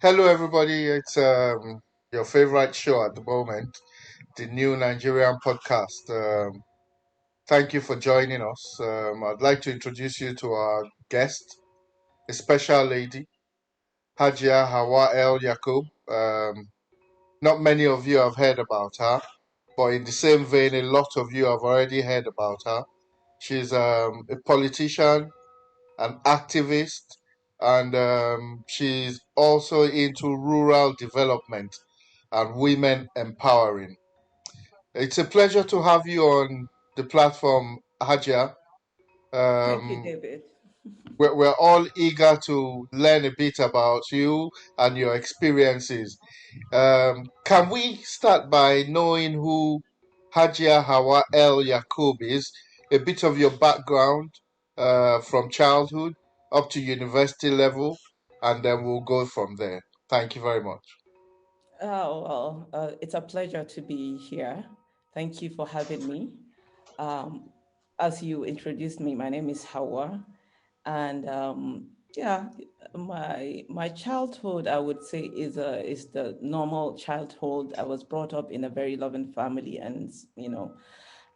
Hello, everybody. It's your favorite show at the moment, the new Nigerian podcast. Thank you for joining us. I'd like to introduce you to our guest, a special lady, Hajia Hauwa Yakub. Not many of you have heard about her, but in the same vein, a lot of you have already heard about her. She's a politician, an activist, and she's also into rural development and women empowering. It's a pleasure to have you on the platform, Hajia. Thank you, Um, David. we're all eager to learn a bit about you and your experiences. Can we start by knowing who Hajia Hawa El Yakub is, a bit of your background from childhood up to university level, and then we'll go from there. Thank you very much. It's a pleasure to be here. Thank you for having me. Um, as you introduced me, my name is Hauwa, and yeah, my childhood, I would say, is the normal childhood. I was brought up in a very loving family, and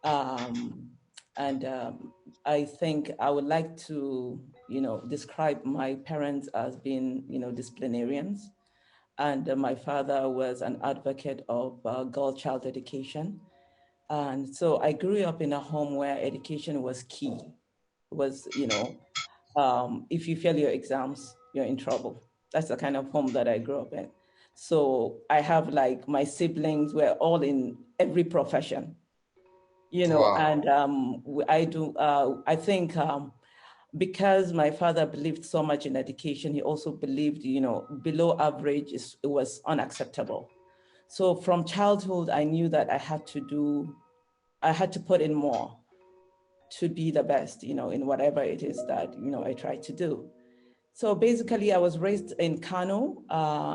um, and I think I would like to describe my parents as being disciplinarians, and my father was an advocate of girl child education. And so I grew up in a home where education was key. Was if you fail your exams, you're in trouble. That's the kind of home that I grew up in. So I have, like, my siblings were all in every profession, Wow. and I think because my father believed so much in education, he also believed, below average was unacceptable. So from childhood, I knew that I had to put in more to be the best, in whatever it is that, I try to do. So basically, I was raised in Kano,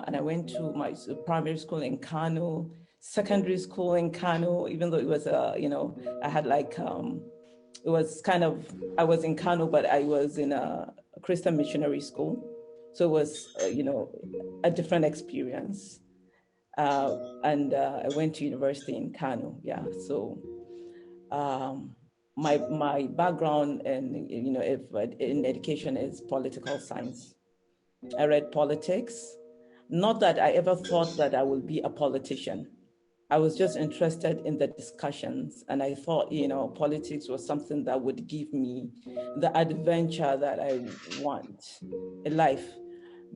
and I went to my primary school in Kano, secondary school in Kano, even though it was, I had like, it was kind of, I was in Kano, but I was in a Christian missionary school. So it was, a different experience. And I went to university in Kano. Yeah. So um, my background in if in education is political science. I read politics. Not that I ever thought that I would be a politician. I was just interested in the discussions, and I thought, politics was something that would give me the adventure that I want in life.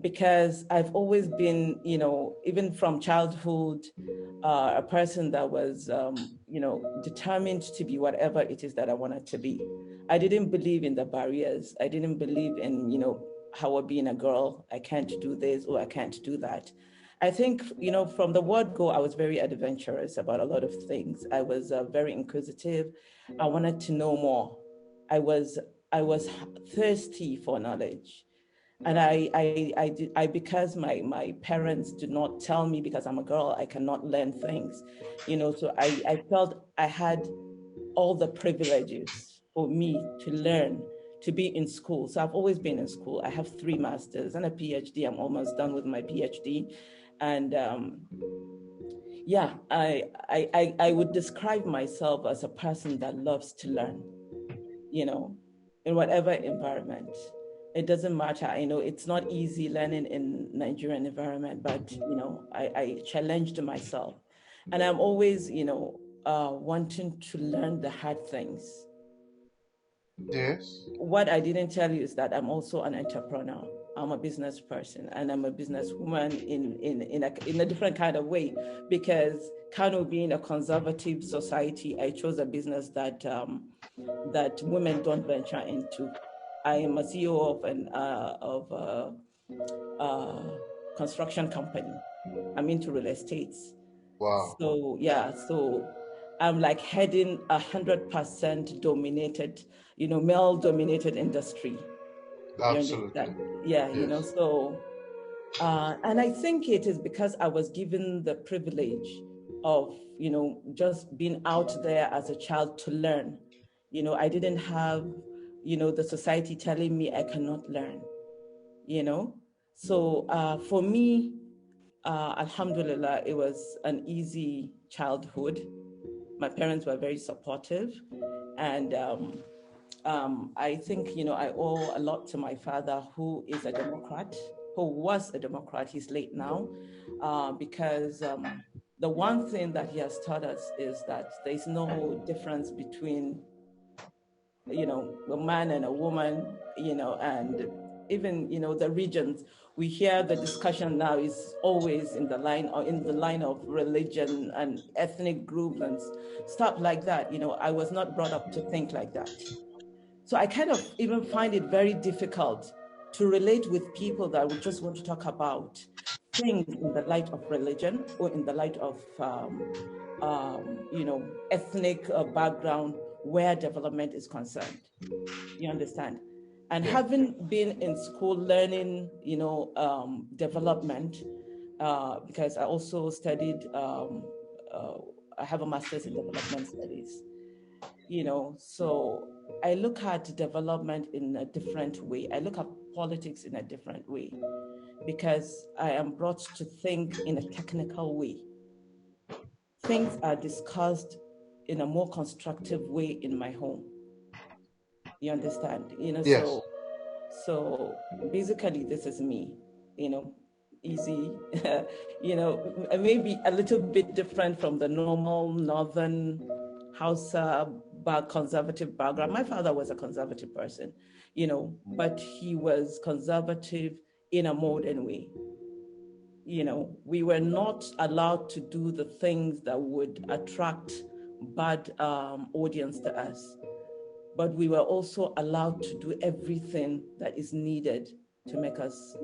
Because I've always been, even from childhood, a person that was, determined to be whatever it is that I wanted to be. I didn't believe in the barriers. I didn't believe in, how being a girl, I can't do this or I can't do that. I think, from the word go, I was very adventurous about a lot of things. I was very inquisitive. I wanted to know more. I was I was thirsty for knowledge. And I because my parents did not tell me, because I'm a girl, I cannot learn things, so I felt I had all the privileges for me to learn, to be in school. So I've always been in school. I have 3 masters and a PhD. I'm almost done with my PhD. And yeah, I would describe myself as a person that loves to learn, you know, in whatever environment. It doesn't matter. I know it's not easy learning in Nigerian environment, but I challenged myself, and I'm always, wanting to learn the hard things. Yes. What I didn't tell you is that I'm also an entrepreneur. I'm a business person, and I'm a businesswoman in a different kind of way, because Kano being a conservative society, I chose a business that women don't venture into. I am a CEO of a construction company. I'm into real estate. Wow. So yeah, so I'm like heading 100% dominated, male dominated industry. You Absolutely. understand? Yeah, Yes. so and I think it is because I was given the privilege. of, just being out there as a child to learn. I didn't have, the society telling me I cannot learn, you know. So for me, Alhamdulillah, it was an easy childhood. My parents were very supportive. And I think, I owe a lot to my father, who is a Democrat, who was a Democrat. He's late now, because the one thing that he has taught us is that there's no difference between, a man and a woman, and even, the regions. We hear the discussion now is always in the line, or in the line of religion and ethnic groups and stuff like that. I was not brought up to think like that. So I kind of even find it very difficult to relate with people that would just want to talk about things in the light of religion, or in the light of, ethnic background, where development is concerned. You understand? And Yeah. having been in school learning, development, because I also studied, uh, I have a master's in development studies, so I look at development in a different way. I look at politics in a different way, because I am brought to think in a technical way. Things are discussed in a more constructive way in my home. You understand? Yes. So basically, this is me, you know, easy, maybe a little bit different from the normal Northern Hausa conservative background. My father was a conservative person, but he was conservative in a modern way. We were not allowed to do the things that would attract bad audience to us, but we were also allowed to do everything that is needed to make us,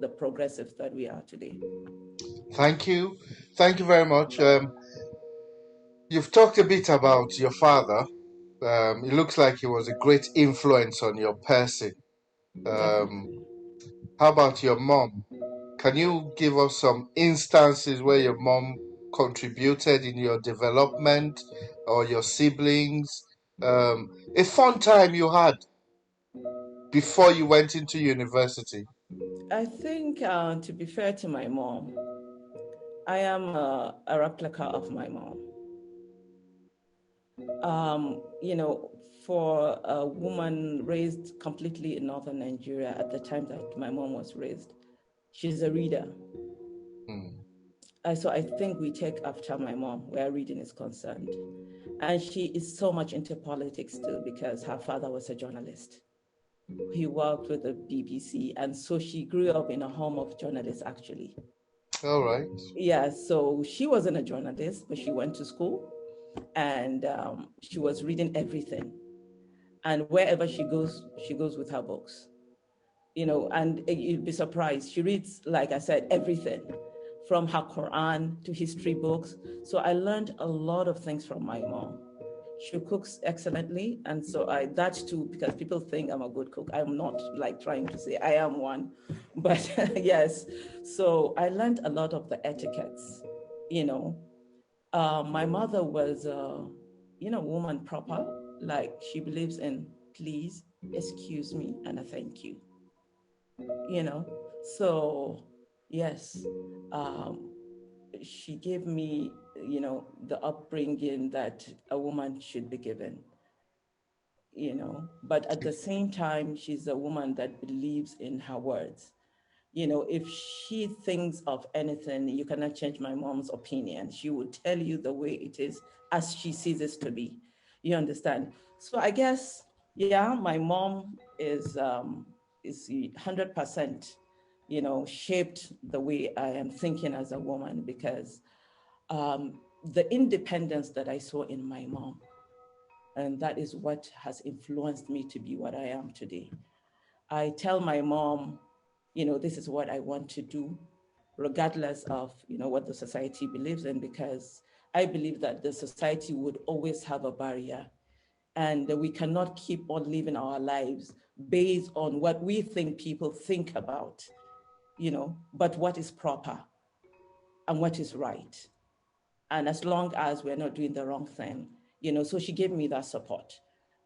the progressives that we are today. Thank you. Thank you very much. You've talked a bit about your father. It looks like he was a great influence on your person. Um, Definitely. how about your mom? Can you give us some instances where your mom contributed in your development, or your siblings? A fun time you had before you went into university. I think, to be fair to my mom, I am a replica of my mom. Um, you know, for a woman raised completely in northern Nigeria at the time that my mom was raised, she's a reader. Hmm. So I think we take after my mom where reading is concerned. And she is so much into politics too, because her father was a journalist. He worked with the BBC. And so she grew up in a home of journalists, actually. All right. Yeah, so she wasn't a journalist, but she went to school, and she was reading everything. And wherever she goes with her books. And you'd be surprised. She reads, like I said, everything from her Quran to history books. So I learned a lot of things from my mom. She cooks excellently. And so that too, because people think I'm a good cook. I'm not, like trying to say I am one, but yes. So I learned a lot of the etiquettes, you know. My mother was, woman proper. Like, she believes in please, excuse me, and a thank you, you know. So yes, um, she gave me, the upbringing that a woman should be given, but at the same time, she's a woman that believes in her words. If she thinks of anything, you cannot change my mom's opinion. She will tell you the way it is, as she sees it to be. You understand? So I guess, yeah, my mom is 100%, shaped the way I am thinking as a woman, because the independence that I saw in my mom, and that is what has influenced me to be what I am today. I tell my mom, this is what I want to do, regardless of, what the society believes in, because I believe that the society would always have a barrier, and we cannot keep on living our lives based on what we think people think about, but what is proper and what is right. And as long as we're not doing the wrong thing, so she gave me that support.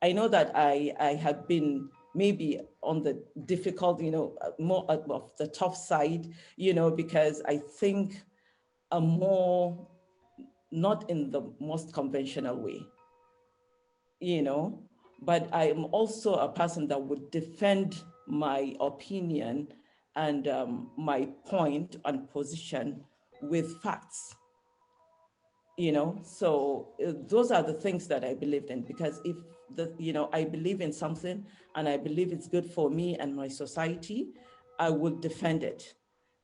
I know that I have been maybe on the difficult, more of the tough side, because I think a more, not in the most conventional way, you know, but I am also a person that would defend my opinion and my point and position with facts, so those are the things that I believed in, because if I believe in something and I believe it's good for me and my society, I would defend it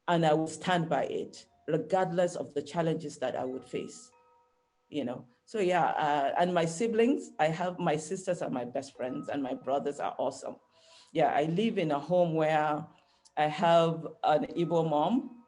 and I would stand by it regardless of the challenges that I would face. So yeah, and my siblings, I have, my sisters are my best friends and my brothers are awesome. Yeah, I live in a home where I have an Igbo mom,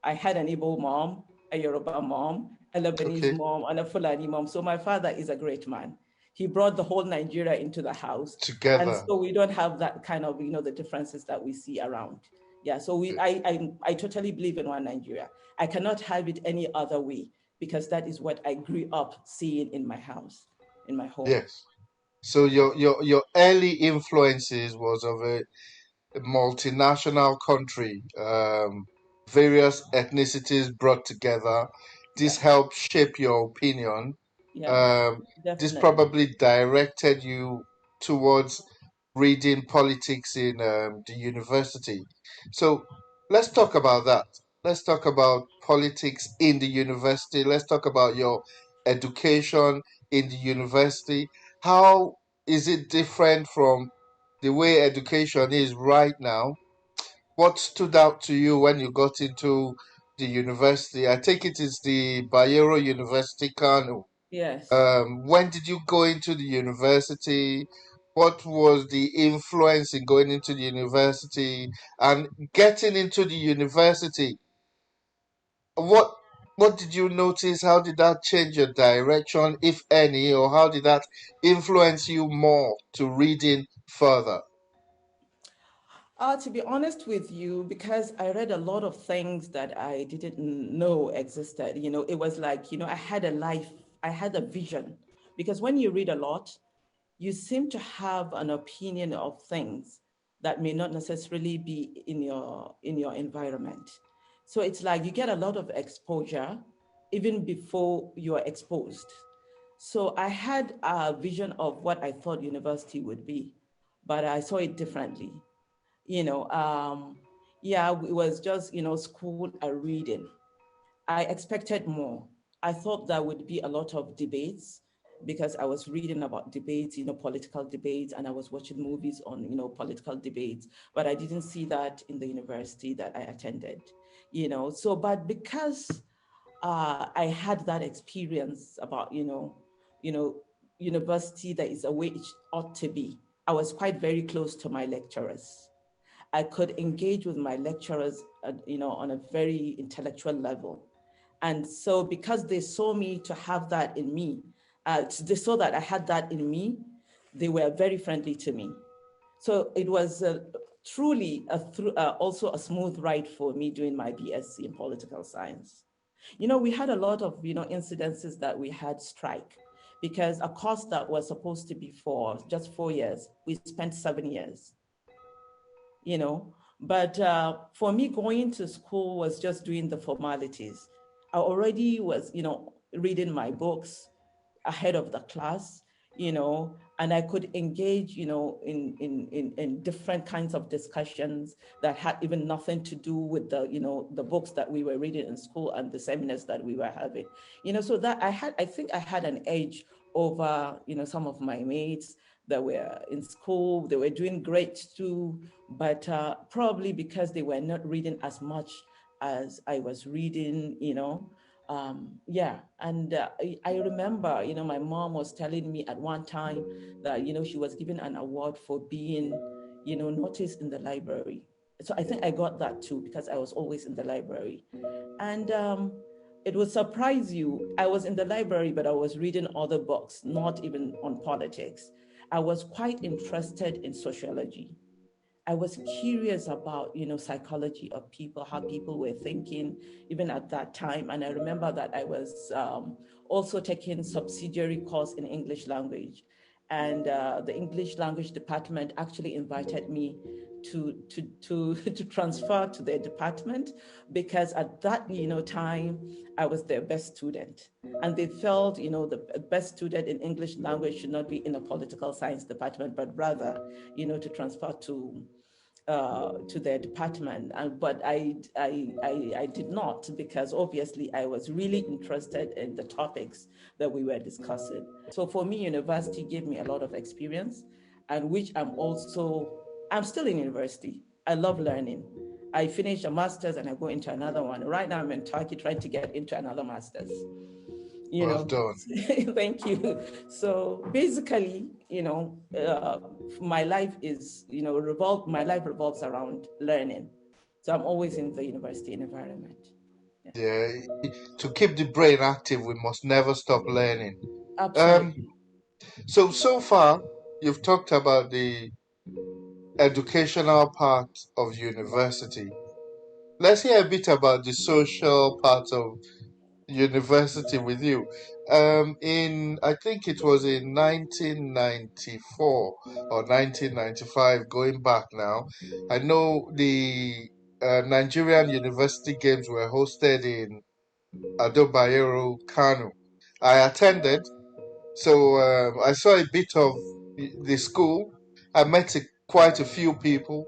I had an Igbo mom, a Yoruba mom, a Lebanese Okay. mom, and a Fulani mom. So my father is a great man. He brought the whole Nigeria into the house. And Together. so we don't have that kind of, the differences that we see around. Yeah, so I totally believe in one Nigeria. I cannot have it any other way, because that is what I grew up seeing in my house, in my home. Yes. So your early influences was of a multinational country, various ethnicities brought together. This Yeah, helped shape your opinion. yeah, Um, this definitely. probably directed you towards reading politics in the university. So let's talk about that. Let's talk about politics in the university. Let's talk about your education in the university. How is it different from the way education is right now? What stood out to you when you got into the university? I take it is the Bayero University, Kano. Yes. When did you go into the university? What was the influence in going into the university and getting into the university? What what did you notice? How did that change your direction, if any, or how did that influence you more to reading further? To be honest with you, because I read a lot of things that I didn't know existed, it was like, I had a life, I had a vision. Because when you read a lot, you seem to have an opinion of things that may not necessarily be in your environment. So it's like you get a lot of exposure even before you are exposed. So I had a vision of what I thought university would be, but I saw it differently. you know um yeah, it was just school and reading. I expected more. I thought there would be a lot of debates, because I was reading about debates, political debates, and I was watching movies on political debates, but I didn't see that in the university that I attended. So but because I had that experience about you know university, that is a way it ought to be. I was quite very close to my lecturers. I could engage with my lecturers, on a very intellectual level. And so, because they saw me to have that in me, they saw that I had that in me, they were very friendly to me. So it was truly also a smooth ride for me doing my BSc in political science. We had a lot of incidences that we had strike, because a course that was supposed to be for just 4 years, we spent 7 years you know. But for me, going to school was just doing the formalities. I already was, reading my books ahead of the class, and I could engage, in different kinds of discussions that had even nothing to do with the books that we were reading in school and the seminars that we were having. So that I think I had an edge over, some of my mates that were in school. They were doing great too, but probably because they were not reading as much as I was reading, yeah. And I remember, my mom was telling me at one time that, she was given an award for being, noticed in the library. So I think I got that too, because I was always in the library. And it would surprise you. I was in the library, but I was reading other books, not even on politics. I was quite interested in sociology. I was curious about, psychology of people, how people were thinking, even at that time. And I remember that I was also taking subsidiary course in English language, and the English language department actually invited me to transfer to their department, because at that time I was their best student, and they felt the best student in English language should not be in a political science department, but rather to transfer to their department. But I did not, because obviously I was really interested in the topics that we were discussing. So for me, university gave me a lot of experience, and which I'm still in university. I love learning. I finished a master's and I go into another one. Right now I'm in Turkey trying to get into another master's. you Well know done. Thank you. So basically, my life is my life revolves around learning, so I'm always in the university environment. Yeah. Yeah, to keep the brain active, we must never stop learning. Um, Absolutely. so far, you've talked about the educational part of university. Let's hear a bit about the social part of university with you. I think it was in 1994 or 1995, going back now. I know the Nigerian University Games were hosted in Ado Bayero, Kano. I attended, so I saw a bit of the school. I met quite a few people,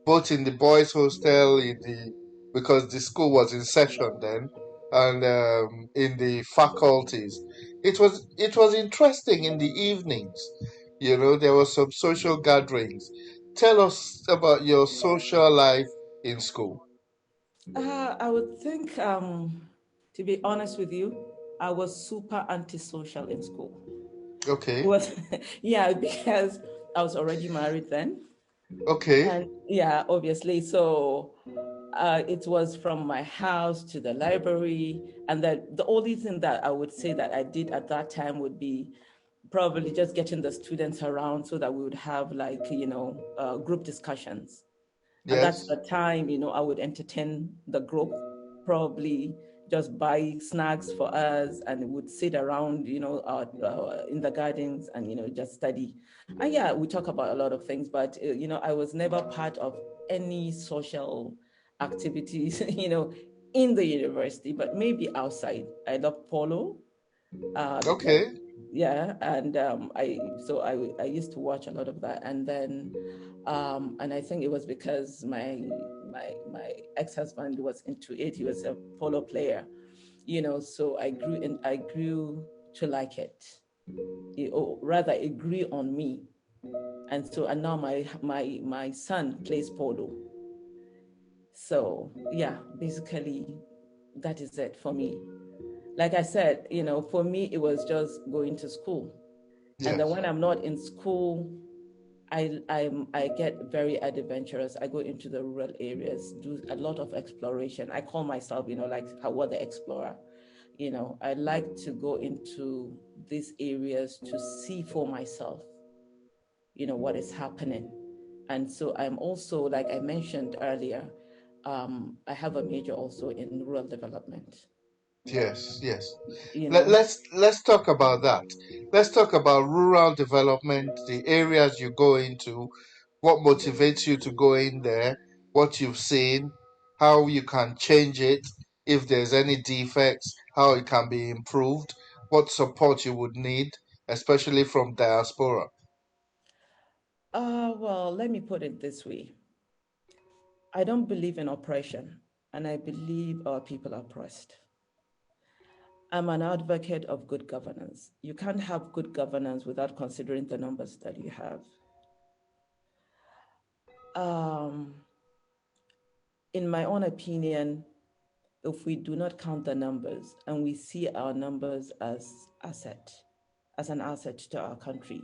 both in the boys' hostel, because the school was in session then, and in the faculties. It was interesting in the evenings. There were some social gatherings. Tell us about your social life in school. I would think, to be honest with you, I was super antisocial in school. It Okay, was yeah, because I was already married then. okay, And yeah, obviously. So it was from my house to the library. And that the only thing that I would say that I did at that time would be probably just getting the students around so that we would have, like, group discussions. And that's yes, the time, I would entertain the group, probably just buy snacks for us, and would sit around, in the gardens, and, just study. And yeah, we talk about a lot of things, but, I was never part of any social activities, in the university, but maybe outside. I love polo, because okay, yeah, and I used to watch a lot of that, and then and I think it was because my ex-husband was into it. He was a polo player, so I grew to like it. Or rather, it grew on me. And now my son plays polo. So yeah, basically that is it for me. Like I said, for me, it was just going to school. And then yes, when I'm not in school, I get very adventurous. I go into the rural areas, do a lot of exploration. I call myself, like Hauwa the explorer. I like to go into these areas to see for myself, what is happening. And so I'm also, like I mentioned earlier, I have a major also in rural development. yes, yes. You Let, know, let's let's talk about that. Let's talk about rural development, the areas you go into, what motivates you to go in there, what you've seen, how you can change it, if there's any defects, how it can be improved, what support you would need, especially from diaspora. well, let me put it this way. I don't believe in oppression, and I believe our people are oppressed. I'm an advocate of good governance. You can't have good governance without considering the numbers that you have. Um, in my own opinion, if we do not count the numbers and we see our numbers as an asset to our country,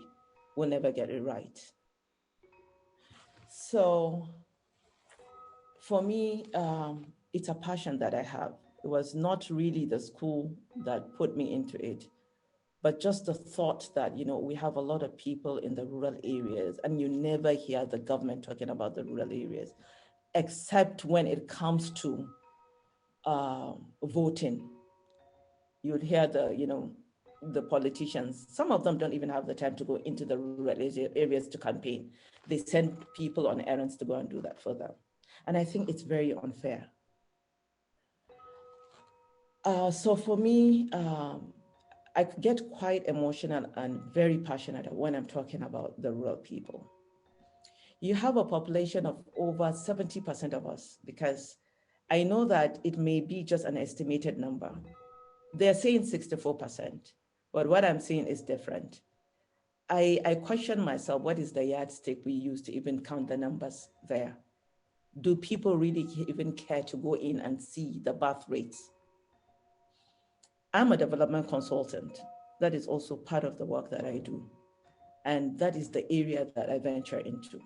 we'll never get it right. So for me, it's a passion that I have. It was not really the school that put me into it, But just the thought that, we have a lot of people in the rural areas, and you never hear the government talking about the rural areas, except when it comes to voting. You'd hear the politicians, some of them don't even have the time to go into the rural areas to campaign. They send people on errands to go and do that for them. And I think it's very unfair. So for me, I get quite emotional and very passionate when I'm talking about the rural people. You have a population of over 70% of us, because I know that it may be just an estimated number. They're saying 64%, but what I'm saying is different. I question myself, what is the yardstick we use to even count the numbers there? Do people really even care to go in and see the birth rates? I'm a development consultant. That is also part of the work that I do. And that is the area that I venture into.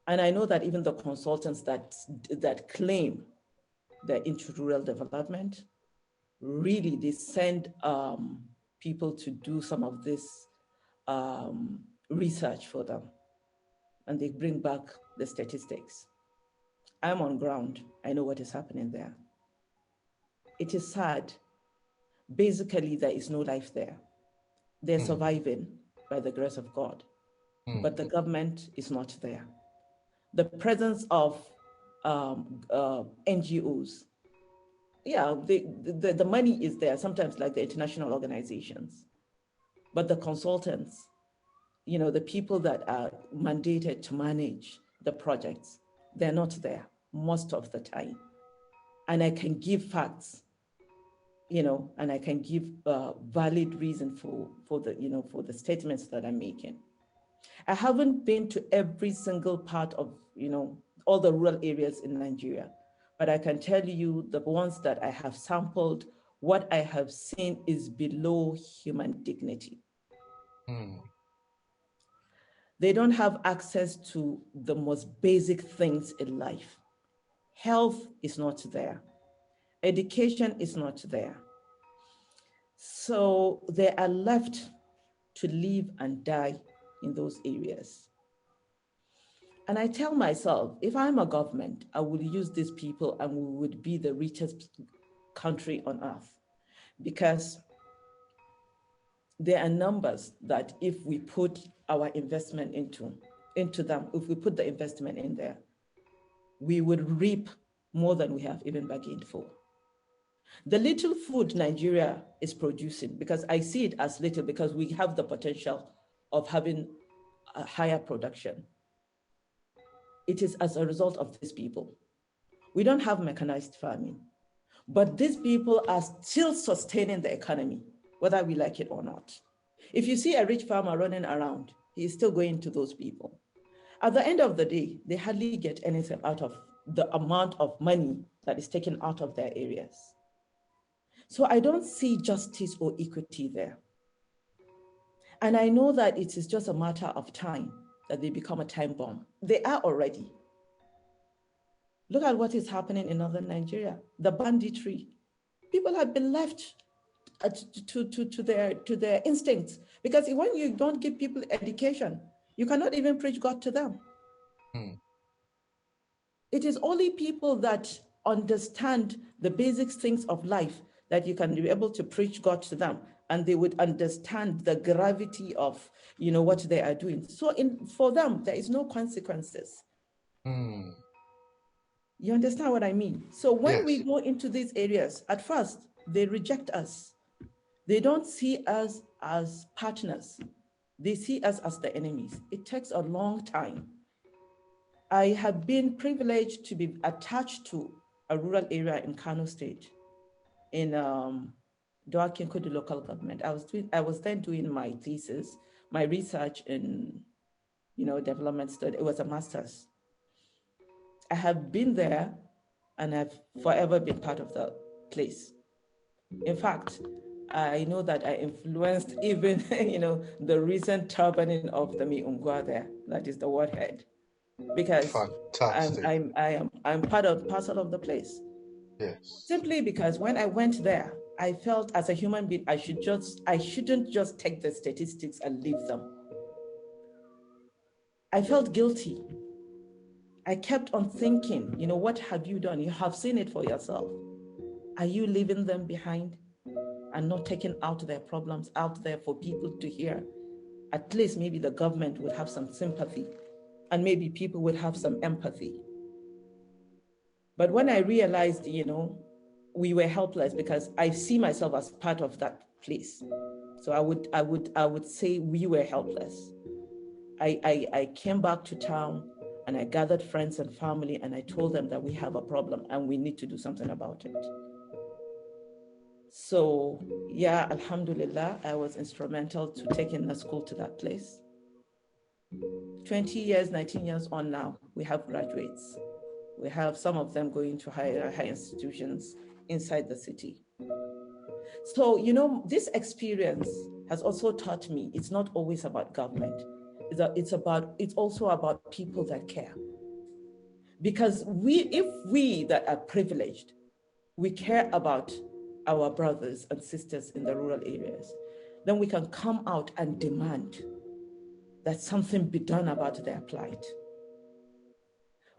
And I know that even the consultants that claim they're into rural development, really they send people to do some of this research for them, and they bring back the statistics. I'm on ground. I know what is happening there. It is sad. Basically, there is no life there. They're surviving by the grace of God, but the government is not there. The presence of NGOs, yeah, the money is there, sometimes like the international organizations, but the consultants, the people that are mandated to manage the projects, they're not there most of the time. And I can give facts, and I can give valid reason for the statements that I'm making. I haven't been to every single part of, all the rural areas in Nigeria, but I can tell you the ones that I have sampled, what I have seen is below human dignity. They don't have access to the most basic things in life. Health is not there. Education is not there. So they are left to live and die in those areas. And I tell myself, if I'm a government, I will use these people and we would be the richest country on earth, because there are numbers that if we put our investment into them, if we put the investment in there, we would reap more than we have even bargained for. The little food Nigeria is producing, because I see it as little because we have the potential of having a higher production. It is as a result of these people. We don't have mechanized farming, but these people are still sustaining the economy, whether we like it or not. If you see a rich farmer running around, he is still going to those people. At the end of the day, they hardly get anything out of the amount of money that is taken out of their areas. So I don't see justice or equity there. And I know that it is just a matter of time that they become a time bomb. They are already. Look at what is happening in northern Nigeria, the banditry. People have been left to their instincts, because when you don't give people education, you cannot even preach God to them. It is only people that understand the basic things of life that you can be able to preach God to them, and they would understand the gravity of what they are doing. So for them, there is no consequences. You understand what I mean? So when we go into these areas, at first, they reject us. They don't see us as partners. They see us as the enemies. It takes a long time. I have been privileged to be attached to a rural area in Kano State, in Doakinkudu local government. I was then doing my thesis, my research in, development study. It was a master's. I have been there and I've forever been part of the place. In fact, I know that I influenced even, the recent turbaning of the Miungwa there, that is the warhead, because I'm part of parcel of the place. Yes. Simply because when I went there, I felt as a human being, I shouldn't just take the statistics and leave them. I felt guilty. I kept on thinking, what have you done? You have seen it for yourself. Are you leaving them behind and not taking out their problems out there for people to hear? At least maybe the government would have some sympathy and maybe people would have some empathy. But when I realized, we were helpless, because I see myself as part of that place. So I would say we were helpless. I came back to town and I gathered friends and family and I told them that we have a problem and we need to do something about it. So yeah, Alhamdulillah, I was instrumental to taking the school to that place. 20 years, 19 years on now, we have graduates. We have some of them going to higher institutions inside the city. So, this experience has also taught me it's not always about government. It's also about people that care. Because if we that are privileged, we care about our brothers and sisters in the rural areas, then we can come out and demand that something be done about their plight.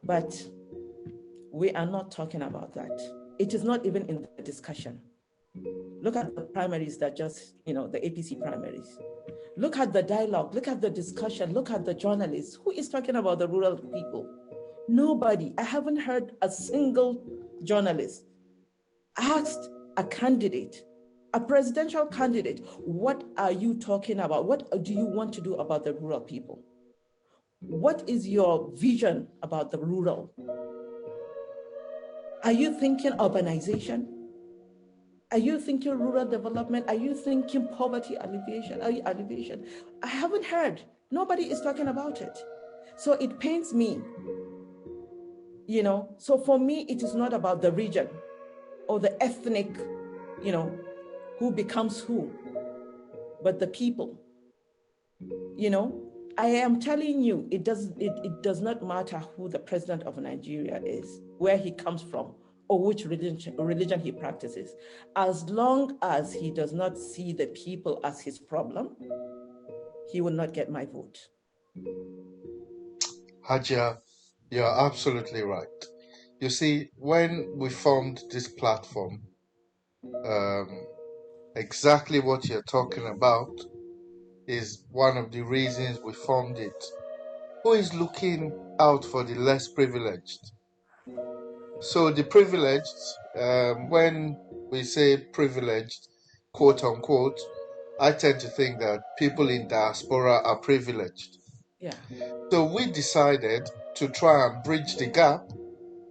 But we are not talking about that. It is not even in the discussion. Look at the primaries that just, the APC primaries. Look at the dialogue, look at the discussion, look at the journalists. Who is talking about the rural people? Nobody. I haven't heard a single journalist asked a candidate, a presidential candidate, what are you talking about? What do you want to do about the rural people? What is your vision about the rural? Are you thinking urbanization? Are you thinking rural development? Are you thinking poverty alleviation? I haven't heard. Nobody is talking about it. So it pains me, So for me, it is not about the region or the ethnic, who becomes who, but the people, I am telling you, it does not matter who the president of Nigeria is, where he comes from, or which religion he practices. As long as he does not see the people as his problem, he will not get my vote. Hajia, you're absolutely right. You see, when we formed this platform, exactly what you're talking about is one of the reasons we formed it. Who is looking out for the less privileged? So the privileged, when we say privileged, quote unquote, I tend to think that people in diaspora are privileged. Yeah. So we decided to try and bridge the gap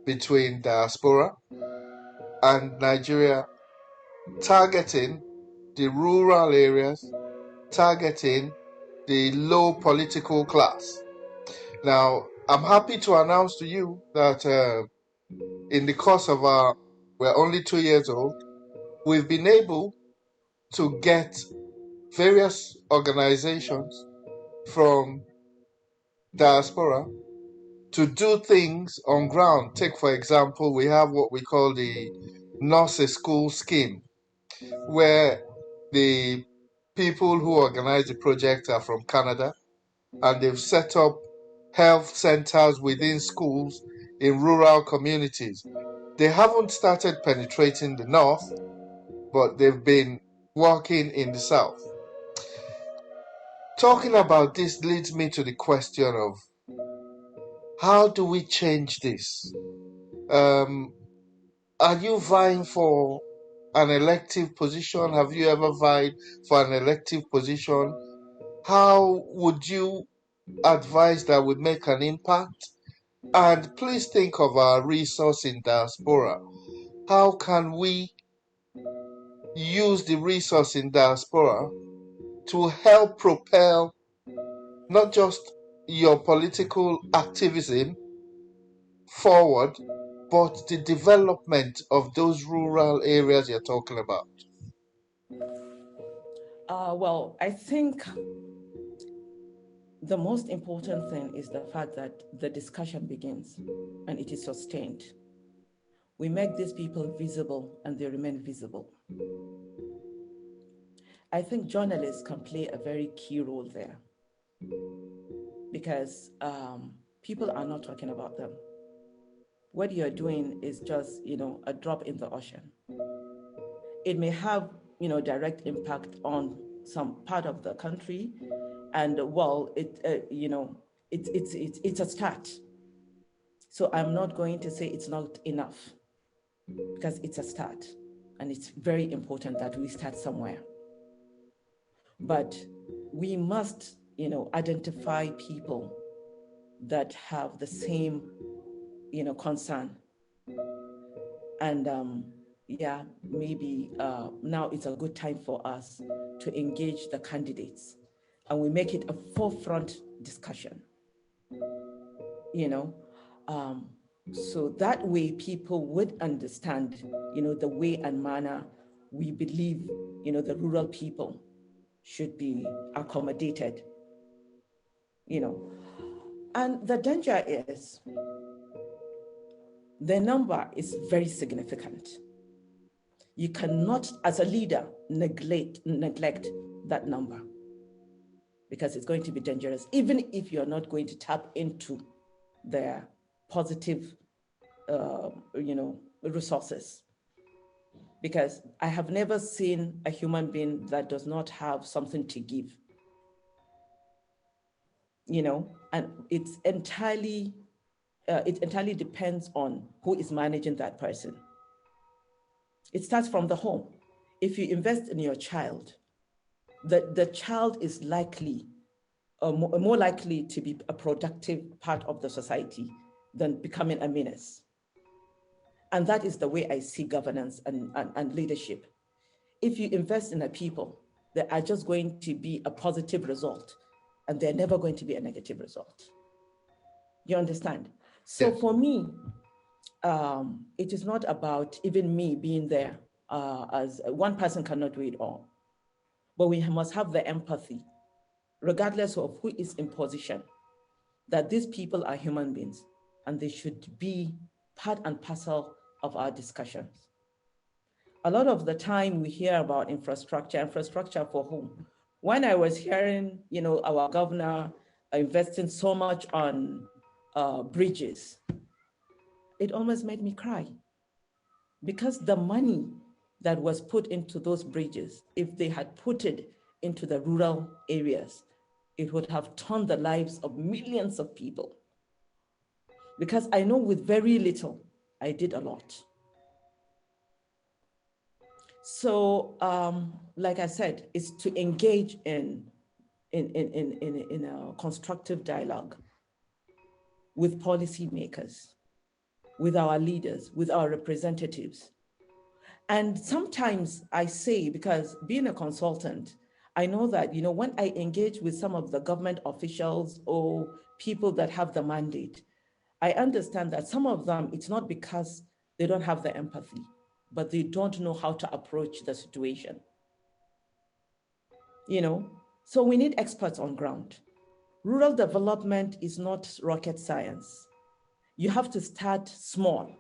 between diaspora and Nigeria, targeting the rural areas, targeting the low political class. Now, I'm happy to announce to you that in the course of we're only 2 years old, we've been able to get various organizations from diaspora to do things on ground. Take, for example, we have what we call the Nurse School Scheme, where the people who organize the project are from Canada, and they've set up health centers within schools in rural communities. They haven't started penetrating the north, but they've been working in the south. Talking about this leads me to the question of how do we change this? Are you vying for an elective position? Have you ever vied for an elective position? How would you advise that would make an impact? And please think of our resource in diaspora. How can we use the resource in diaspora to help propel not just your political activism forward, but the development of those rural areas you're talking about? Well, I think the most important thing is the fact that the discussion begins and it is sustained. We make these people visible and they remain visible. I think journalists can play a very key role there because people are not talking about them. What you're doing is just, a drop in the ocean. It may have, direct impact on some part of the country, and well, it's a start. So I'm not going to say it's not enough because it's a start, and it's very important that we start somewhere. But we must, identify people that have the same, concern. And yeah, maybe now it's a good time for us to engage the candidates, and we make it a forefront discussion, you know, um, so that way people would understand, the way and manner we believe, the rural people should be accommodated, you know. And the danger is the number is very significant. You cannot, as a leader, neglect that number because it's going to be dangerous, even if you're not going to tap into their positive, resources. Because I have never seen a human being that does not have something to give, and it entirely depends on who is managing that person. It starts from the home. If you invest in your child, the child is likely, more likely to be a productive part of the society than becoming a menace. And that is the way I see governance and leadership. If you invest in a people, they are just going to be a positive result, and they're never going to be a negative result. You understand? So Yes. for me, it is not about even me being there, as one person cannot do it all. But we must have the empathy, regardless of who is in position, that these people are human beings and they should be part and parcel of our discussions. A lot of the time we hear about infrastructure for whom? When I was hearing, our governor investing so much on bridges, it almost made me cry because the money that was put into those bridges, if they had put it into the rural areas, it would have turned the lives of millions of people. Because I know with very little, I did a lot. So, like I said, it's to engage in a constructive dialogue with policymakers, with our leaders, with our representatives. And sometimes I say, because being a consultant, I know that, when I engage with some of the government officials or people that have the mandate, I understand that some of them, it's not because they don't have the empathy, but they don't know how to approach the situation. So we need experts on ground. Rural development is not rocket science. You have to start small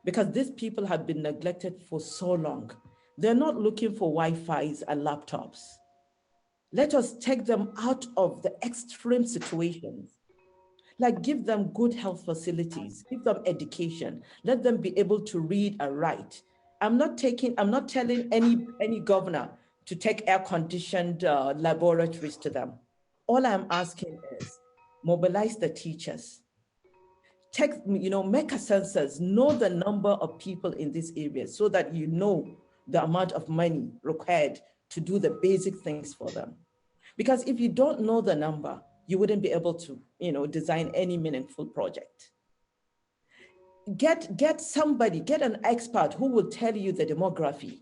because these people have been neglected for so long. They're not looking for Wi-Fi's and laptops. Let us take them out of the extreme situations. Like give them good health facilities, give them education, let them be able to read and write. I'm not telling any governor to take air-conditioned laboratories to them. All I'm asking is mobilize the teachers. Make a census, know the number of people in this area so that you know the amount of money required to do the basic things for them. Because if you don't know the number, you wouldn't be able to, design any meaningful project. Get an expert who will tell you the demography,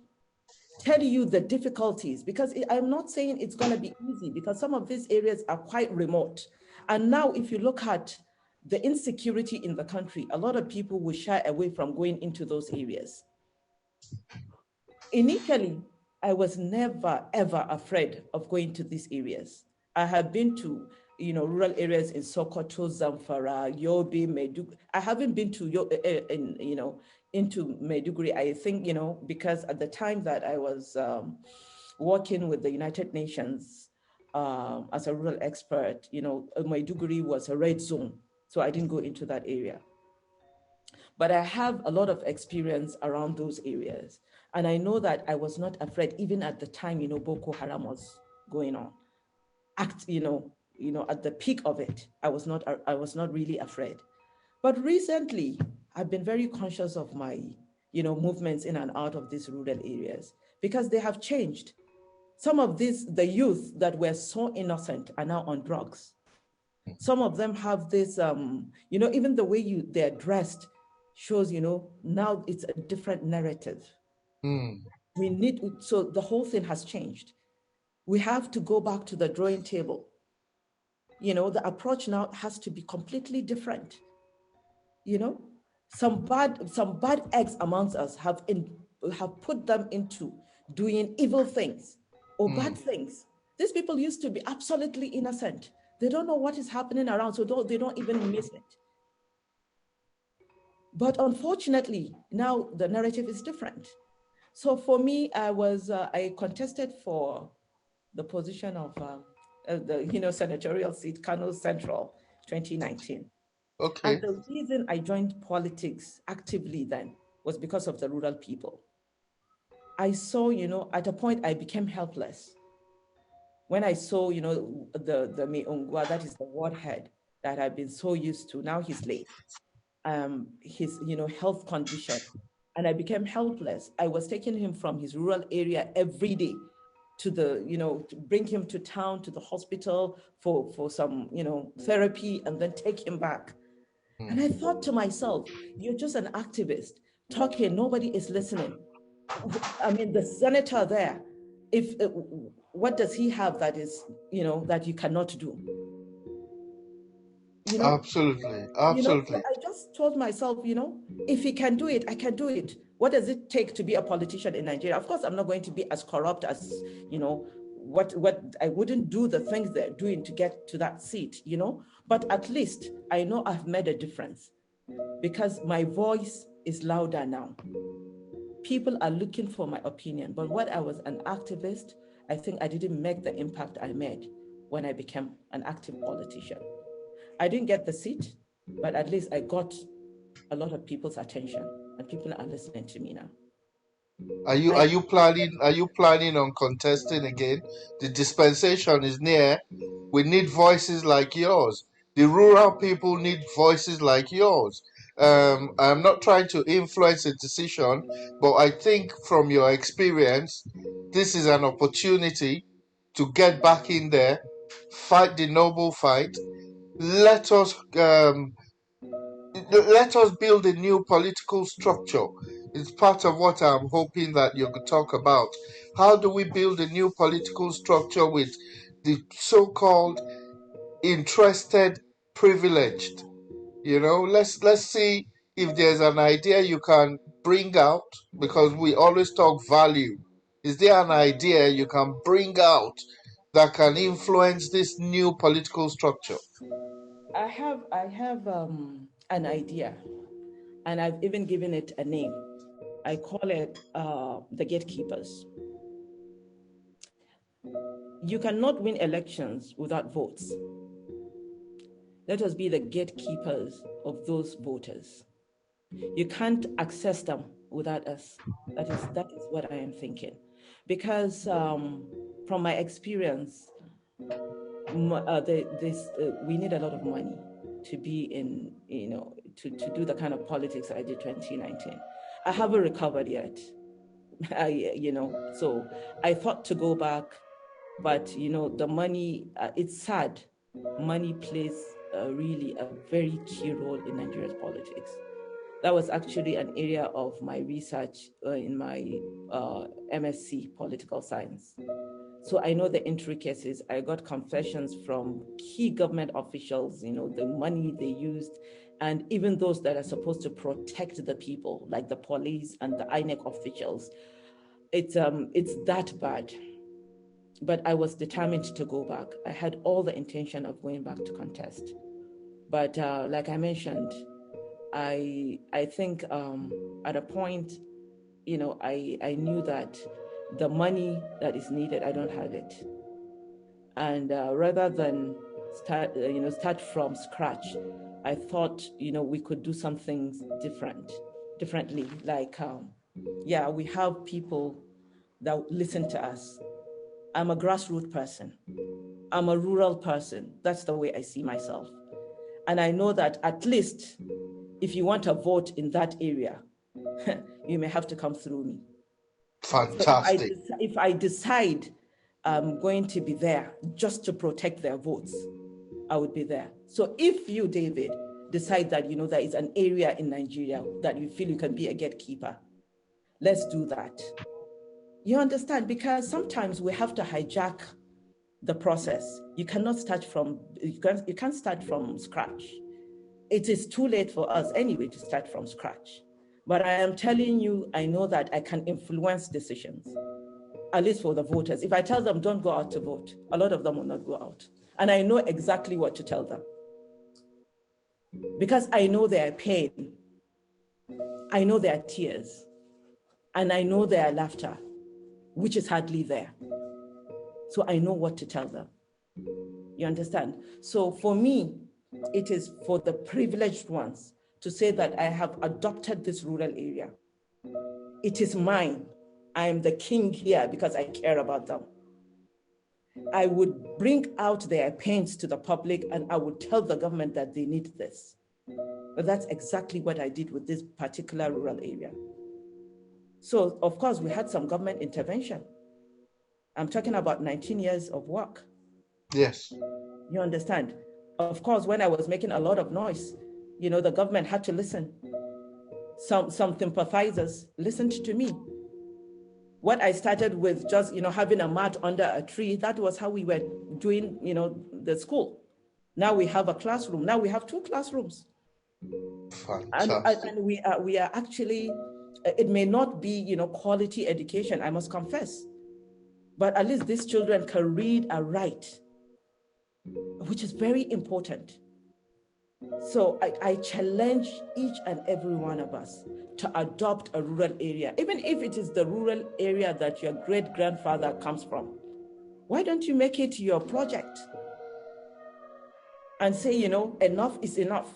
tell you the difficulties, because I'm not saying it's going to be easy because some of these areas are quite remote. And now if you look at the insecurity in the country, a lot of people will shy away from going into those areas. Initially, I was never, ever afraid of going to these areas. I have been to, rural areas in Sokoto, Zamfara, Yobe, Meduguri. I haven't been to, into Maiduguri. I think, because at the time that I was working with the United Nations as a rural expert, Maiduguri was a red zone. So I didn't go into that area. But I have a lot of experience around those areas. And I know that I was not afraid, even at the time, Boko Haram was going on. At the peak of it, I was not really afraid. But recently, I've been very conscious of my, movements in and out of these rural areas because they have changed. Some of the youth that were so innocent are now on drugs. Some of them have this, even the way they're dressed shows, now it's a different narrative. Mm. So the whole thing has changed. We have to go back to the drawing table. The approach now has to be completely different. you know some bad eggs amongst us have put them into doing evil things or bad things. These people used to be absolutely innocent. They don't know what is happening around, so they don't even miss it. But unfortunately, now the narrative is different. So for me, I contested for the position of the senatorial seat, Kano Central, 2019. And Okay. the reason I joined politics actively then was because of the rural people. I saw, at a point I became helpless when I saw, the Meungwa, that is the ward head that I've been so used to. Now he's late. His, health condition, and I became helpless. I was taking him from his rural area every day to bring him to town, to the hospital for some, therapy, and then take him back. And I thought to myself, you're just an activist talking, nobody is listening. I mean, the senator there, if what does he have that is, that you cannot do? You know, Absolutely. so Absolutely. I just told myself, if he can do it, I can do it. What does it take to be a politician in Nigeria? Of course, I'm not going to be as corrupt as, what I wouldn't do the things they're doing to get to that seat, but at least I know I've made a difference because my voice is louder now. People are looking for my opinion, but when I was an activist, I think I didn't make the impact I made when I became an active politician. I didn't get the seat, but at least I got a lot of people's attention, and people are listening to me now. Are you I planning on contesting again? The dispensation is near. We need voices like yours. The rural people need voices like yours. I'm not trying to influence a decision, but I think from your experience, this is an opportunity to get back in there, fight the noble fight. Let us let us build a new political structure. It's part of what I'm hoping that you could talk about. How do we build a new political structure with the so-called interested privileged? Let's see if there's an idea you can bring out, because we always talk value. Is there an idea you can bring out that can influence this new political structure? I have an idea, and I've even given it a name. I call it the gatekeepers. You cannot win elections without votes. Let us be the gatekeepers of those voters. You can't access them without us. That is what I am thinking, because from my experience, we need a lot of money to be in, to do the kind of politics I did 2019. I haven't recovered yet. So I thought to go back, but the money, it's sad. Money plays really a very key role in Nigeria's politics. That was actually an area of my research in my MSc political science. So I know the intricacies. I got confessions from key government officials, the money they used, and even those that are supposed to protect the people, like the police and the INEC officials. It's that bad. But I was determined to go back. I had all the intention of going back to contest. But like I mentioned, I think at a point, I knew that the money that is needed, I don't have it. And rather than start from scratch, I thought, we could do something differently. Like, yeah, we have people that listen to us. I'm a grassroots person. I'm a rural person. That's the way I see myself. And I know that at least if you want a vote in that area, you may have to come through me. So Fantastic. if I decide I'm going to be there just to protect their votes, I would be there. So if you, David, decide that, there is an area in Nigeria that you feel you can be a gatekeeper, let's do that. You understand? Because sometimes we have to hijack the process. You cannot start from, you can't start from scratch. It is too late for us anyway to start from scratch. But I am telling you, I know that I can influence decisions, at least for the voters. If I tell them don't go out to vote, a lot of them will not go out. And I know exactly what to tell them. Because I know their pain, I know their tears, and I know their laughter, which is hardly there. So I know what to tell them. You understand? So for me, it is for the privileged ones to say that I have adopted this rural area. It is mine. I am the king here because I care about them. I would bring out their pains to the public and I would tell the government that they need this. But that's exactly what I did with this particular rural area. So, of course, we had some government intervention. I'm talking about 19 years of work. Yes. You understand? Of course, when I was making a lot of noise, the government had to listen. Some sympathizers listened to me. What I started with just, having a mat under a tree, that was how we were doing, the school. Now we have a classroom. Now we have 2 classrooms. Fantastic. And we are actually, it may not be, quality education, I must confess. But at least these children can read and write, which is very important. So I challenge each and every one of us to adopt a rural area, even if it is the rural area that your great-grandfather comes from. Why don't you make it your project and say, enough is enough.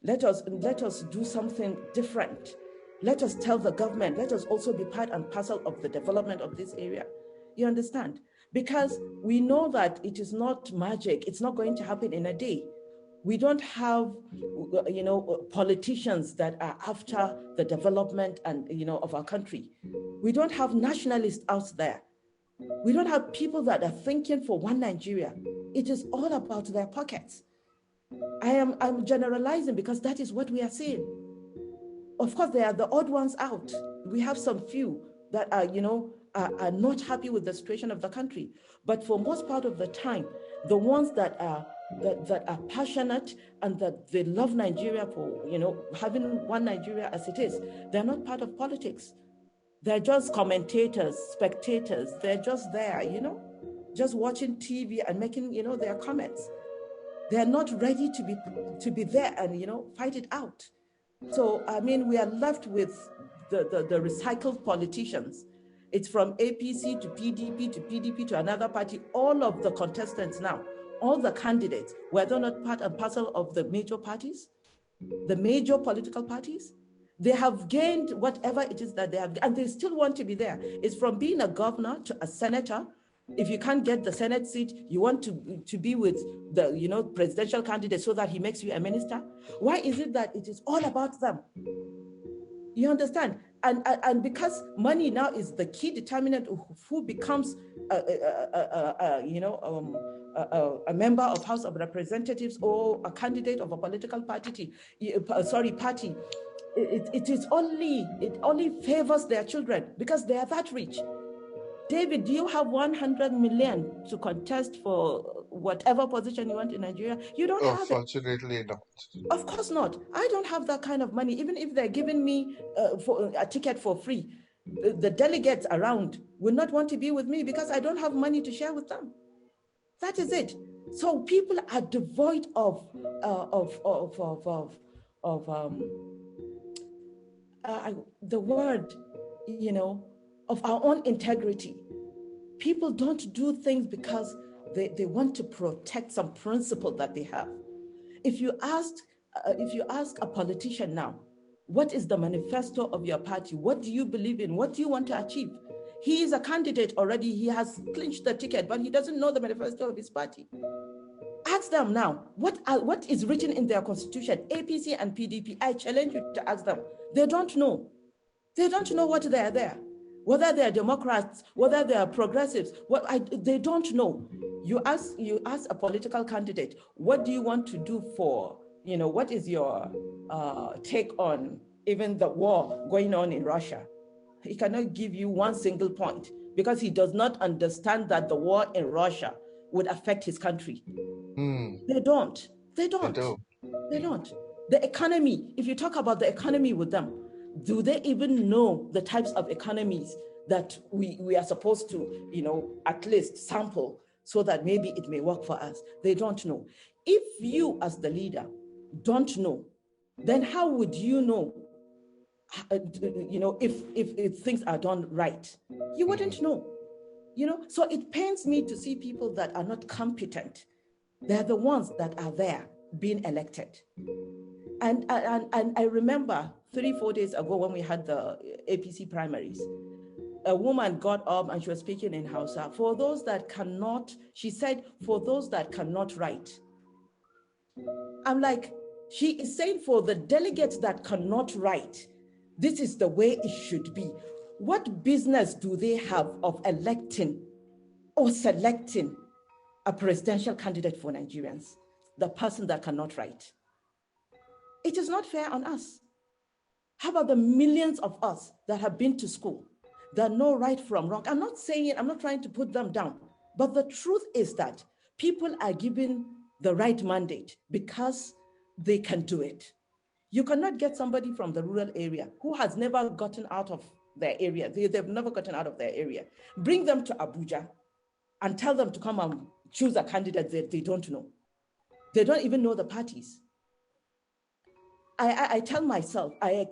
Let us do something different. Let us tell the government, let us also be part and parcel of the development of this area. You understand? Because we know that it is not magic. It's not going to happen in a day. We don't have, politicians that are after the development and, of our country. We don't have nationalists out there. We don't have people that are thinking for one Nigeria. It is all about their pockets. I'm generalizing because that is what we are seeing. Of course, there are the odd ones out. We have some few that are, are not happy with the situation of the country. But for most part of the time, the ones that are passionate and that they love Nigeria for, having one Nigeria as it is, they're not part of politics. They're just commentators, spectators. They're just there, just watching TV and making, their comments. They're not ready to be there and, fight it out. So, we are left with the recycled politicians. It's from APC to PDP to another party. All of the contestants now, all the candidates, were they not part and parcel of the major parties, the major political parties? They have gained whatever it is that they have, and they still want to be there. It's from being a governor to a senator. If you can't get the Senate seat, you want to be with the presidential candidate so that he makes you a minister. Why is it that it is all about them? You understand? And because money now is the key determinant of who becomes a member of House of Representatives or a candidate of a political party. It only favors their children because they are that rich. David, do you have 100 million to contest for whatever position you want in Nigeria? You don't have it. Unfortunately not. Of course not. I don't have that kind of money. Even if they're giving me for a ticket for free, the delegates around will not want to be with me because I don't have money to share with them. That is it. So people are devoid of of the word, of our own integrity. People don't do things because they want to protect some principle that they have. If you ask a politician now, what is the manifesto of your party? What do you believe in? What do you want to achieve? He is a candidate already. He has clinched the ticket, but he doesn't know the manifesto of his party. Ask them now, what is written in their constitution? APC and PDP, I challenge you to ask them. They don't know. They don't know what they are there. Whether they are Democrats, whether they are progressives, they don't know. You ask a political candidate, what do you want to do for, what is your take on even the war going on in Russia? He cannot give you one single point because he does not understand that the war in Russia would affect his country. They don't. They don't. They don't. The economy, if you talk about the economy with them, do they even know the types of economies that we are supposed to, at least sample so that maybe it may work for us? They don't know. If you as the leader don't know, then how would you know, if things are done right? You wouldn't know. So it pains me to see people that are not competent. They're the ones that are there being elected. And I remember 3-4 days ago when we had the APC primaries, a woman got up and she was speaking in Hausa. For those that cannot, she said, for those that cannot write. I'm like, she is saying for the delegates that cannot write, this is the way it should be. What business do they have of electing or selecting a presidential candidate for Nigerians, the person that cannot write? It is not fair on us. How about the millions of us that have been to school, that know right from wrong? I'm not saying it, I'm not trying to put them down, but the truth is that people are given the right mandate because they can do it. You cannot get somebody from the rural area who has never gotten out of their area. They've never gotten out of their area. Bring them to Abuja and tell them to come and choose a candidate that they don't know. They don't even know the parties. I tell myself I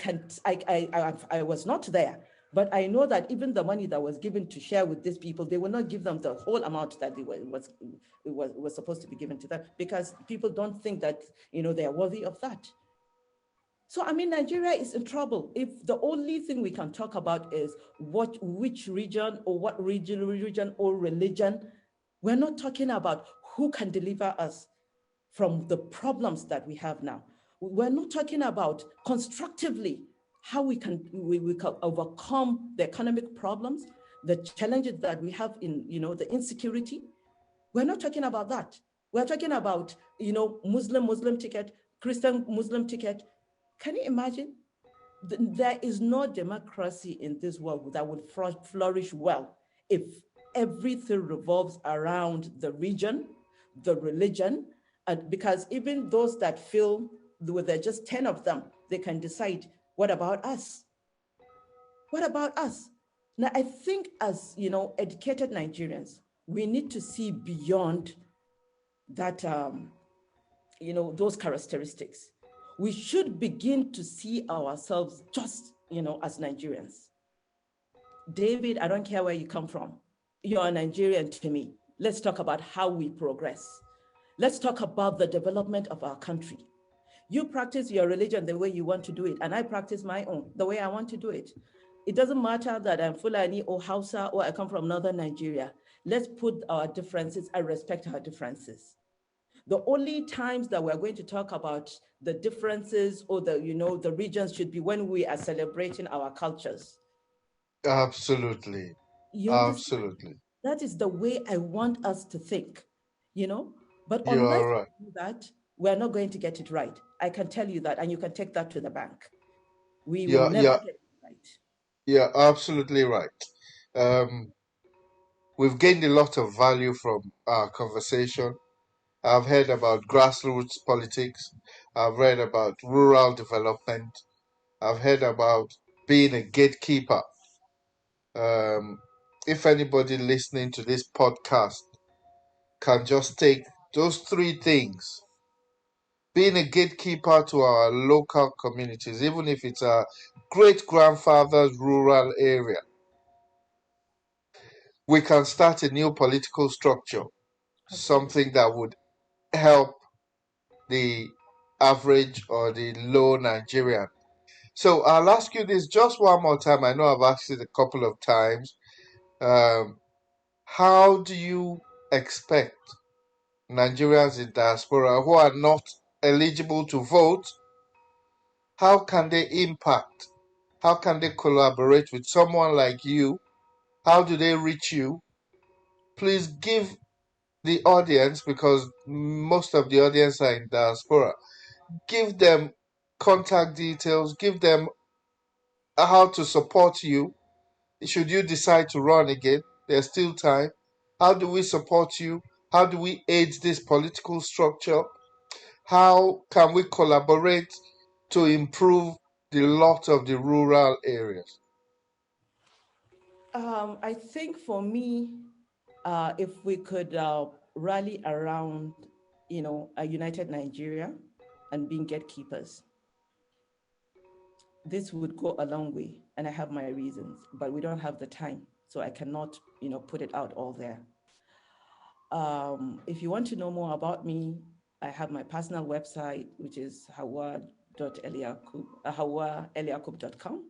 was not there, but I know that even the money that was given to share with these people, they will not give them the whole amount that was supposed to be given to them, because people don't think that they are worthy of that. So I mean, Nigeria is in trouble if the only thing we can talk about is which region or what region or religion. We're not talking about who can deliver us from the problems that we have now. We're not talking about constructively how we can overcome the economic problems, the challenges that we have in the insecurity. We're not talking about that. We're talking about Muslim ticket, Christian Muslim ticket. Can you imagine? There is no democracy in this world that would flourish well if everything revolves around the region, the religion, because even those that feel there are just 10 of them, they can decide, what about us? What about us? Now, I think as educated Nigerians, we need to see beyond that, those characteristics. We should begin to see ourselves just, as Nigerians. David, I don't care where you come from. You're a Nigerian to me. Let's talk about how we progress. Let's talk about the development of our country. You practice your religion the way you want to do it, and I practice my own the way I want to do it. It doesn't matter that I'm Fulani or Hausa or I come from northern Nigeria. Let's put our differences and respect our differences. The only times that we're going to talk about the differences or the regions should be when we are celebrating our cultures. Absolutely. You understand? Absolutely. That is the way I want us to think, But You unless are right. we do that, we're not going to get it right. I can tell you that, and you can take that to the bank. We will You're, never you're, get it right. you're absolutely right. Um, we've gained a lot of value from our conversation. I've heard about grassroots politics. I've read about rural development. I've heard about being a gatekeeper. Um, if anybody listening to this podcast can just take those three things being a gatekeeper to our local communities, even if it's a great grandfather's rural area. We can start a new political structure, something that would help the average or the low Nigerian. So I'll ask you this just one more time. I know I've asked it a couple of times. Um, how do you expect Nigerians in diaspora who are not eligible to vote, how can they impact? How can they collaborate with someone like you? How do they reach you? Please give the audience, because most of the audience are in diaspora, give them contact details, give them how to support you. Should you decide to run again, there's still time. How do we support you? How do we aid this political structure? How can we collaborate to improve the lot of the rural areas? I think for me, if we could rally around, a united Nigeria and being gatekeepers, this would go a long way. And I have my reasons, but we don't have the time, so I cannot, put it out all there. If you want to know more about me, I have my personal website, which is hauwa.eliakub.com.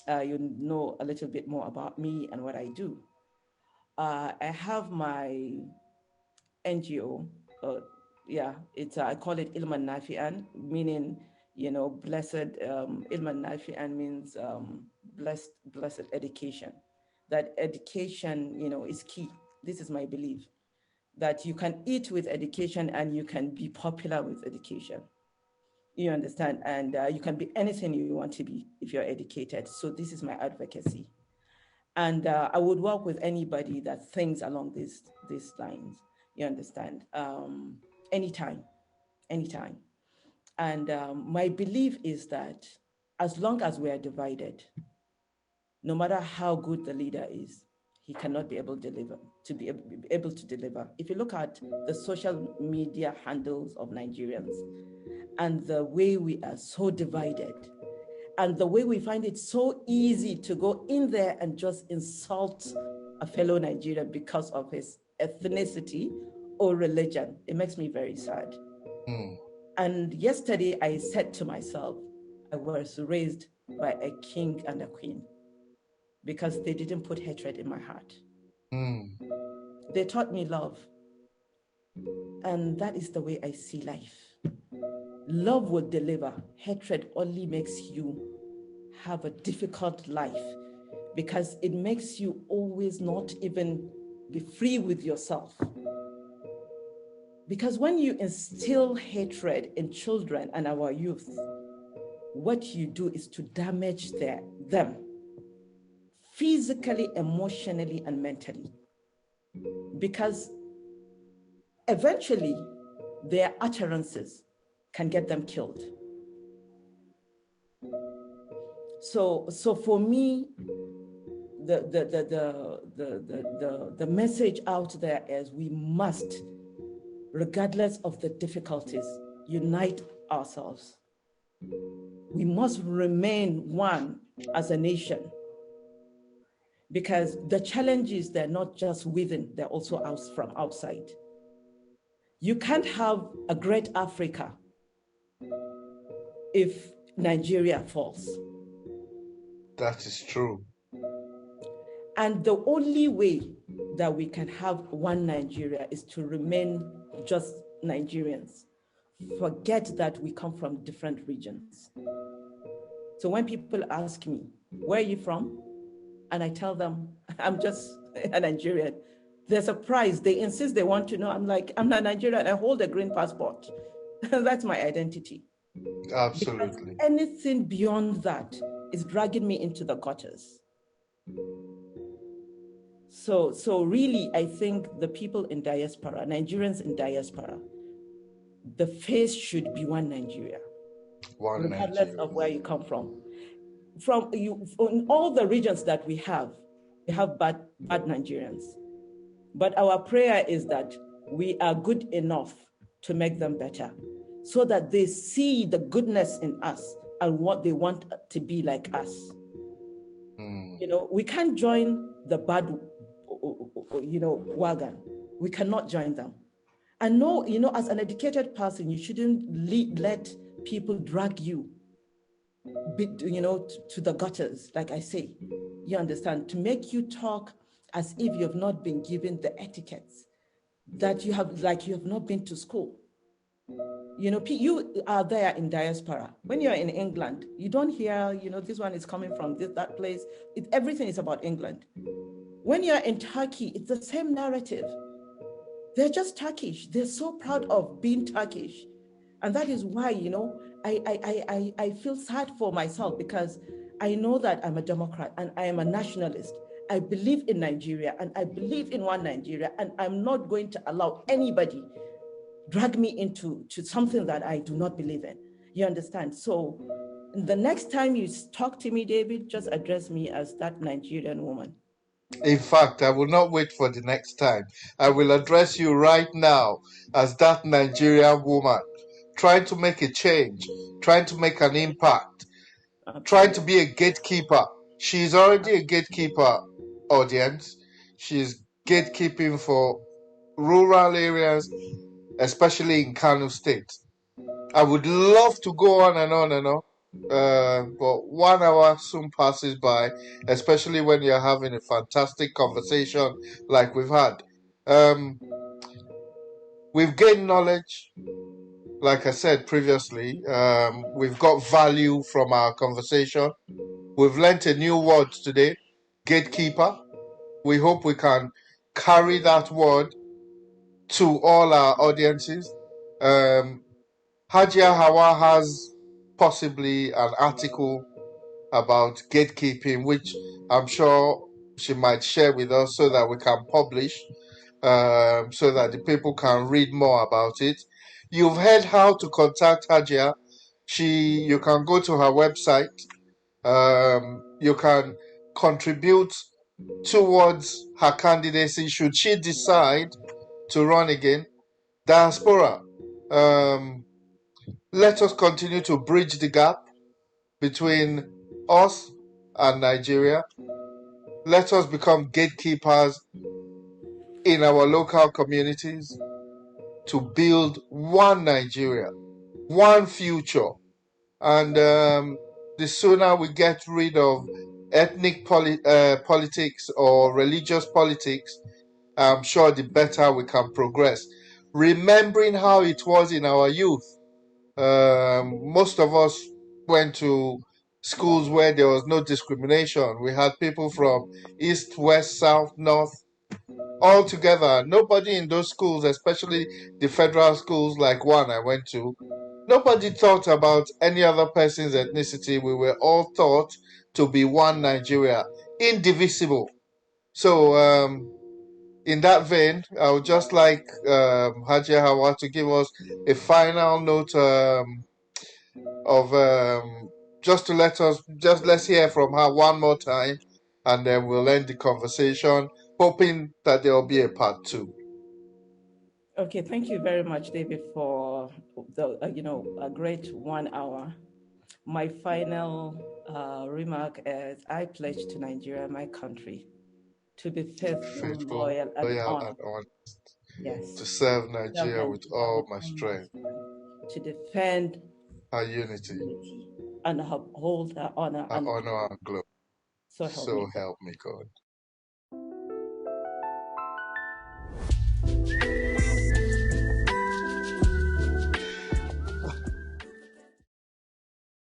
You know a little bit more about me and what I do. I have my NGO. I call it Ilman Nafian, meaning, blessed. Ilman Nafian means blessed education. That education, is key. This is my belief, that you can eat with education and you can be popular with education. You understand? And you can be anything you want to be if you're educated. So this is my advocacy. And I would work with anybody that thinks along these lines. You understand? Anytime, anytime. And my belief is that as long as we are divided, no matter how good the leader is, he cannot be able to deliver. If you look at the social media handles of Nigerians and the way we are so divided, and the way we find it so easy to go in there and just insult a fellow Nigerian because of his ethnicity or religion, it makes me very sad. And yesterday I said to myself, I was raised by a king and a queen because they didn't put hatred in my heart. They taught me love. And that is the way I see life. Love will deliver. Hatred only makes you have a difficult life because it makes you always not even be free with yourself. Because when you instill hatred in children and our youth, what you do is to damage them physically, emotionally, and mentally. Because eventually their utterances can get them killed. So for me, the message out there is we must, regardless of the difficulties, unite ourselves. We must remain one as a nation, because the challenges, they're not just within, they're also from outside. You can't have a great Africa if Nigeria falls. That is true. And the only way that we can have one Nigeria is to remain just Nigerians. Forget that we come from different regions. So when people ask me, where are you from? And I tell them, I'm just a Nigerian. They're surprised. They insist they want to know. I'm like, I'm not Nigerian. I hold a green passport. That's my identity. Absolutely. Because anything beyond that is dragging me into the gutters. So really, I think the people in diaspora, Nigerians in diaspora, the face should be one Nigeria, regardless of where you come from. In all the regions that we have bad Nigerians. But our prayer is that we are good enough to make them better. so that they see the goodness in us and what they want to be like us. You know, we can't join the bad, wagon. We cannot join them. And no, as an educated person, you shouldn't let people drag you, to the gutters, like I say. You understand? To make you talk as if you have not been given the etiquettes, that you have not been to school. You are there in diaspora. When you're in England, you don't hear, this one is coming from that place. Everything is about England. When you're in Turkey, it's the same narrative. They're just Turkish. They're so proud of being Turkish. And that is why, I feel sad for myself, because I know that I'm a Democrat and I am a nationalist. I believe in Nigeria and I believe in one Nigeria, and I'm not going to allow anybody drag me into something that I do not believe in. You understand? So the next time you talk to me, David, just address me as that Nigerian woman. In fact, I will not wait for the next time. I will address you right now as that Nigerian woman, trying to make a change, trying to make an impact, trying to be a gatekeeper. She's already a gatekeeper, audience. She's gatekeeping for rural areas, especially in Kano State. I would love to go on and on and on. But 1 hour soon passes by, especially when you're having a fantastic conversation like we've had. We've gained knowledge, like I said previously. We've got value from our conversation. We've learnt a new word today, gatekeeper. We hope we can carry that word to all our audiences. Hajia Hauwa has possibly an article about gatekeeping, which I'm sure she might share with us so that we can publish, so that the people can read more about it. You've heard how to contact Hajia. You can go to her website. You can contribute towards her candidacy should she decide to run again. Diaspora. Let us continue to bridge the gap between us and Nigeria. Let us become gatekeepers in our local communities to build one Nigeria, one future. And the sooner we get rid of ethnic politics or religious politics, I'm sure the better we can progress. Remembering how it was in our youth. Most of us went to schools where there was no discrimination. We had people from east, west, south, north, all together. Nobody in those schools, especially the federal schools like one I went to, nobody thought about any other person's ethnicity. We were all taught to be one Nigeria, indivisible. So, in that vein, I would just like Hajia Hauwa to give us a final note of just to let's hear from her one more time, and then we'll end the conversation, hoping that there will be a part 2. Okay, thank you very much, David, for the a great 1 hour. My final remark is I pledge to Nigeria, my country, to be faithful, Faithful, loyal, and loyal, and honest. honest, to Yes. serve Serve Nigeria with Nigeria all with my all my strength, strength, to defend her unity, unity, and uphold her honor her and honor and glory. so help me So God. help me God.